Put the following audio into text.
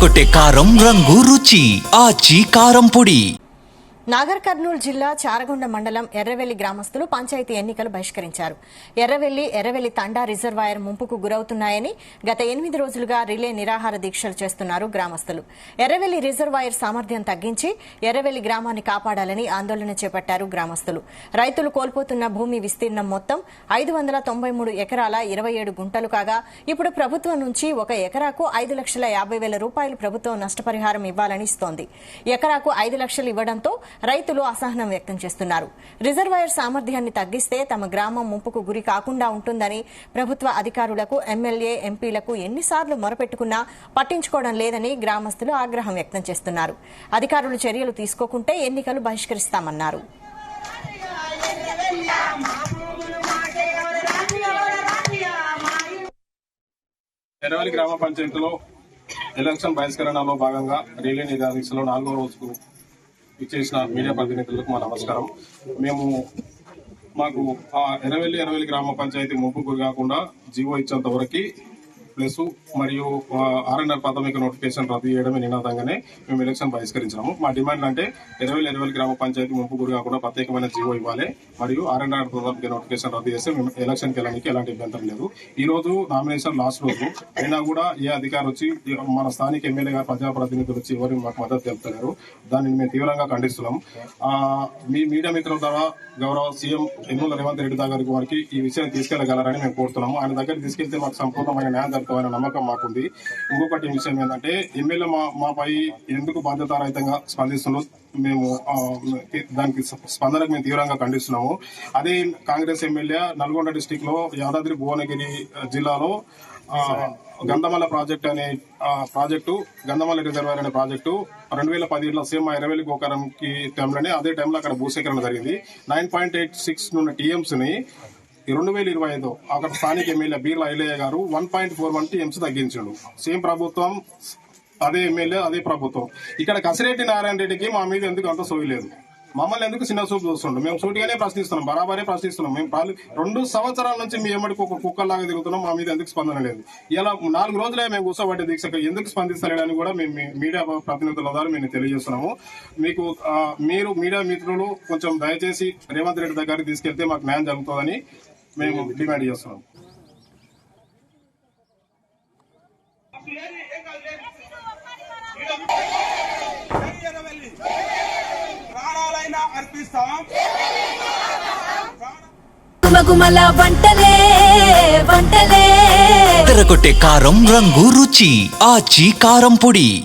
అదరగొట్టే కారం రంగు రుచి ఆచి కారం పొడి. నాగర్ కర్నూలు జిల్లా చారగొండ మండలం ఎర్రవెల్లి గ్రామస్తులు పంచాయతీ ఎన్నికలు బహిష్కరించారు. ఎర్రవెల్లి తండా రిజర్వాయర్ ముంపుకు గురవుతున్నాయని గత 8 రోజులుగా రిలే నిరాహార దీక్షలు చేస్తున్నారు గ్రామస్తులు. ఎర్రవెల్లి రిజర్వాయర్ సామర్థ్యం తగ్గించి ఎర్రవెల్లి గ్రామాన్ని కాపాడాలని ఆందోళన చేపట్టారు గ్రామస్తులు. రైతులు కోల్పోతున్న భూమి విస్తీర్ణం మొత్తం 593 ఎకరాల 27 గుంటలు కాగా ఇప్పుడు ప్రభుత్వం నుంచి ఒక ఎకరాకు 5,50,000 రూపాయలు ప్రభుత్వం నష్టపరిహారం ఇవ్వాలని ఇస్తోంది. ఎకరాకు 5 లక్షలు ఇవ్వడంతో రైతులు అసహనం వ్యక్తం చేస్తున్నారు. రిజర్వాయర్ సామర్థ్యాన్ని తగ్గిస్తే తమ గ్రామం ముంపుకు గురి కాకుండా ఉంటుందని ప్రభుత్వ అధికారులకు ఎమ్మెల్యే ఎంపీలకు ఎన్నిసార్లు మొరపెట్టుకున్నా పట్టించుకోవడం లేదని గ్రామస్తులు ఆగ్రహం వ్యక్తం చేస్తున్నారు. అధికారులు చర్యలు తీసుకోకుంటే ఎన్నికలు బహిష్కరిస్తామన్నారు. ఎర్రవెల్లి గ్రామ పంచాయతీలో ఎలక్షన్ బహిష్కరణలో భాగంగా రిలే నిరాదీక్షలో 4వ రోజుకు ఇచ్చేసిన మీడియా ప్రతినిధులకు మా నమస్కారం. మాకు ఎర్రవెల్లి గ్రామ పంచాయతీ ముంపు గురి కాకుండా జీవో ఇచ్చేంత వరకు ప్లస్ మరియు ఆర్ఎన్ఆర్ ప్రాథమిక నోటిఫికేషన్ రద్దు చేయడమే నినాదంగానే మేము ఎలక్షన్ బహిష్కరించాము. మా డిమాండ్ అంటే ఎర్రవెల్లి గ్రామ పంచాయతీ ముంపు గురి కాకుండా ప్రత్యేకమైన జీవో ఇవ్వాలి మరియు ఆర్ఎన్ఆర్ ప్రాథమిక నోటిఫికేషన్ రద్దు చేస్తే మేము ఎలక్షన్కి వెళ్ళడానికి ఎలాంటి ఇబ్బంది లేదు. ఈ రోజు నామినేషన్ లాస్ట్ రోజు అయినా కూడా ఏ అధికారి వచ్చి మన స్థానిక ఎమ్మెల్యే గారు ప్రజాప్రతినిధులు వచ్చి ఎవరు మాకు మద్దతు తెలుపుతున్నారు. దానిని మేము తీవ్రంగా ఖండిస్తున్నాం. మీ మీడియా మిత్రుల ద్వారా గౌరవ సీఎం యనమల రేవంత్ రెడ్డి దగ్గరికి వారికి ఈ విషయాన్ని తీసుకెళ్లగలరని మేము కోరుతున్నాము. ఆయన దగ్గర తీసుకెళ్తే మాకు సంపూర్ణమైన న్యాయం జరుగుతుందనే నమ్మకం మాకుంది. ఇంకొకటి విషయం ఏంటంటే ఎమ్మెల్యే మాపై ఎందుకు బాధ్యతారహితంగా స్పందిస్తున్నారు, మేము దానికి స్పందనకు మేము తీవ్రంగా ఖండిస్తున్నాము. అదే కాంగ్రెస్ ఎమ్మెల్యే నల్గొండ డిస్టిక్ లో యాదాద్రి భువనగిరి జిల్లాలో గంధమల్ల ప్రాజెక్టు అనే గంధమల్ల రిజర్వాయర్ అనే ప్రాజెక్టు 2017లో సేమ్ ఎర్రవెల్లి గోకరంకి టైంలోనే అదే టైంలో అక్కడ భూసేకరణ జరిగింది. 9.86 నున్న టీఎంస్ ని 2025 అక్కడ స్థానిక ఎమ్మెల్యే బీర్ల ఐలయ్య గారు 1.41 టీఎంస్ తగ్గించాడు. సేమ్ ప్రభుత్వం, అదే ఎమ్మెల్యే, అదే ప్రభుత్వం. ఇక్కడ కసిరెడ్డి నారాయణ రెడ్డికి మా మీద ఎందుకు అంత సోయలేదు, మమ్మల్ని ఎందుకు చిన్న చూపు చూస్తుండ్రు? మేము సూటిగానే ప్రశ్నిస్తున్నాం, బరాబరే ప్రశ్నిస్తున్నాం. మేము 2 సంవత్సరాల నుంచి మీ ఎమ్మడికి ఒక కుక్కలాగా తిరుగుతున్నాం, మా మీద ఎందుకు స్పందన లేదు? ఇలా 4 రోజులే మేము కూర్చోబట్టే దీక్షకు ఎందుకు స్పందిస్తలేదని కూడా మేము మీడియా ప్రతినిధుల ద్వారా మేము తెలియజేస్తున్నాము. మీరు మీడియా మిత్రులు కొంచెం దయచేసి రేవంత్ రెడ్డి దగ్గరికి తీసుకెళ్తే మాకు న్యాయం జరుగుతుందని మేము డిమాండ్ చేస్తున్నాం. గుమగుమల వంటలే అదరగొట్టే కారం రంగు రుచి ఆచి కారం పొడి.